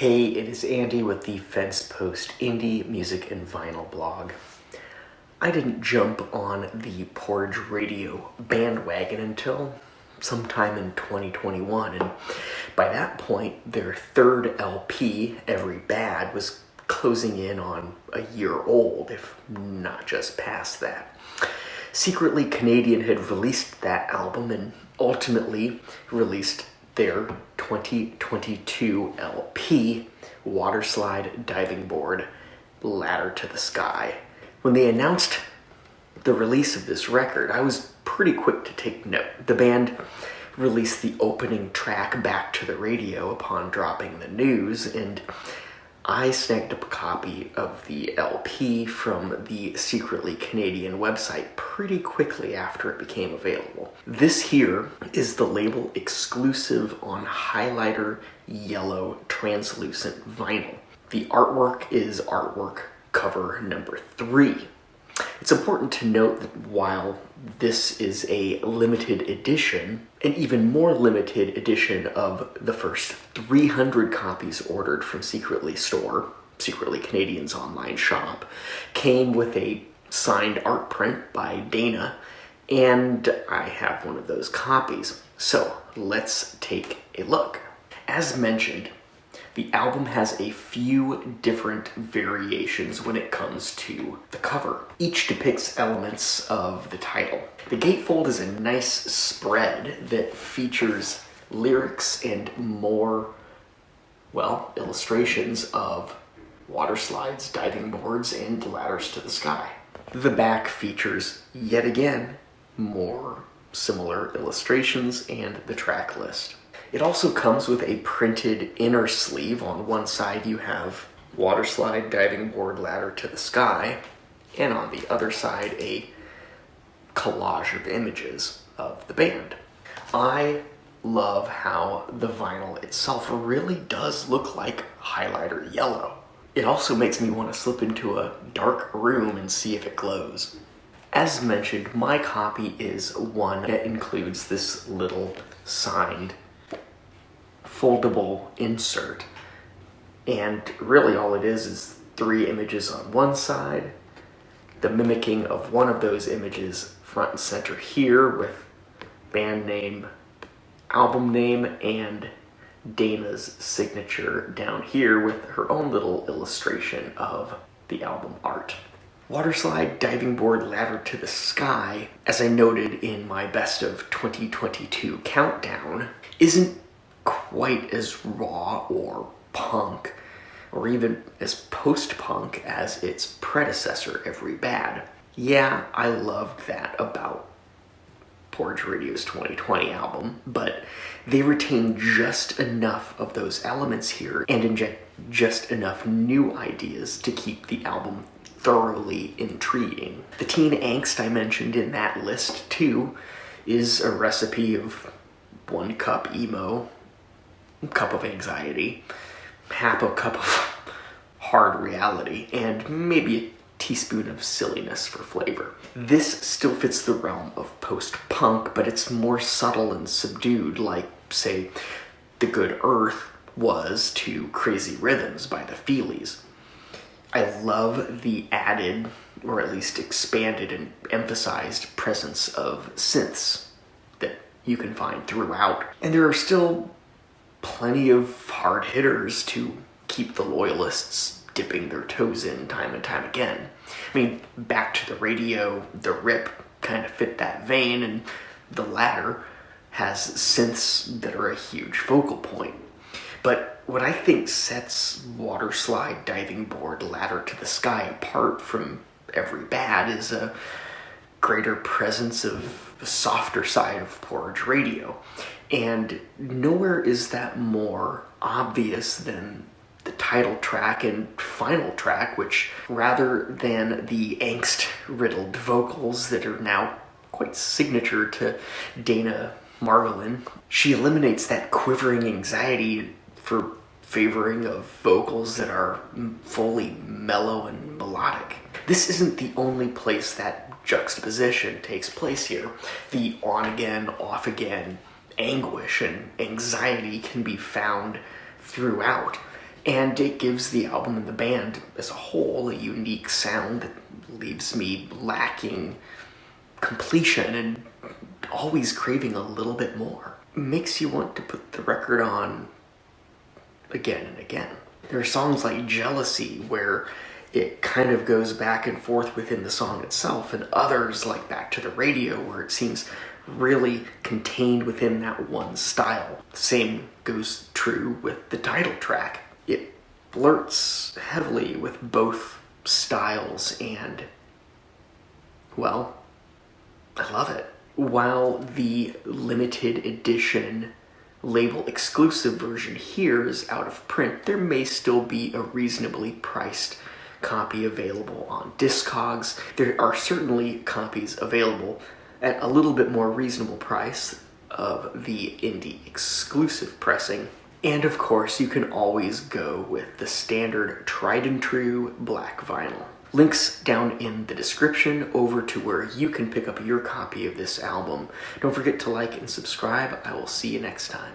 Hey, it is Andy with the FensePost Indie Music and Vinyl blog. I didn't jump on the Porridge radio bandwagon until sometime in 2021, and by that point, their third LP, Every Bad, was closing in on a year old, if not just past that. Secretly, Canadian had released that album and ultimately released their 2022 LP, Waterslide Diving Board, Ladder to the Sky. When they announced the release of this record, I was pretty quick to take note. The band released the opening track Back to the Radio upon dropping the news, and I snagged up a copy of the LP from the Secretly Canadian website pretty quickly after it became available. This here is the label exclusive on highlighter yellow translucent vinyl. The artwork is artwork cover number 3. It's important to note that while this is a limited edition, an even more limited edition of the first 300 copies ordered from Secretly Canadian's online shop, came with a signed art print by Dana, and I have one of those copies. So let's take a look. As mentioned, the album has a few different variations when it comes to the cover. Each depicts elements of the title. The gatefold is a nice spread that features lyrics and more, illustrations of water slides, diving boards, and ladders to the sky. The back features, yet again, more similar illustrations and the track list. It also comes with a printed inner sleeve. On one side you have Waterslide, Diving Board, Ladder to the Sky, and on the other side a collage of images of the band. I love how the vinyl itself really does look like highlighter yellow. It also makes me want to slip into a dark room and see if it glows. As mentioned, my copy is one that includes this little signed foldable insert, and really all it is 3 images on one side, the mimicking of one of those images front and center here with band name, album name, and Dana's signature down here with her own little illustration of the album art. Waterslide, Diving Board, Ladder to the Sky, as I noted in my best of 2022 countdown, isn't quite as raw or punk or even as post-punk as its predecessor, Every Bad. Yeah, I loved that about Porridge Radio's 2020 album, but they retain just enough of those elements here and inject just enough new ideas to keep the album thoroughly intriguing. The teen angst I mentioned in that list too is a recipe of 1 cup emo, cup of anxiety, half a cup of hard reality, and maybe a teaspoon of silliness for flavor. This still fits the realm of post-punk, but it's more subtle and subdued, like, say, The Good Earth was to Crazy Rhythms by the Feelies. I love the added, or at least expanded and emphasized presence of synths that you can find throughout. And there are still plenty of hard hitters to keep the loyalists dipping their toes in time and time again. I mean, Back to the Radio, The Rip kind of fit that vein, and The Ladder has synths that are a huge focal point. But what I think sets Waterslide, Diving Board, Ladder to the Sky apart from Every Bad is a greater presence of the softer side of Porridge Radio. And nowhere is that more obvious than the title track and final track, which, rather than the angst-riddled vocals that are now quite signature to Dana Margolin, she eliminates that quivering anxiety for favoring of vocals that are fully mellow and melodic. This isn't the only place that juxtaposition takes place here. The on-again, off-again anguish and anxiety can be found throughout. And it gives the album and the band as a whole a unique sound that leaves me lacking completion and always craving a little bit more. Makes you want to put the record on again and again. There are songs like Jealousy where it kind of goes back and forth within the song itself, and others like Back to the Radio where it seems really contained within that one style. The same goes true with the title track. It flirts heavily with both styles, and, well, I love it. While the limited edition label exclusive version here is out of print, there may still be a reasonably priced copy available on Discogs. There are certainly copies available at a little bit more reasonable price of the indie exclusive pressing. And of course, you can always go with the standard tried and true black vinyl. Links down in the description over to where you can pick up your copy of this album. Don't forget to like and subscribe. I will see you next time.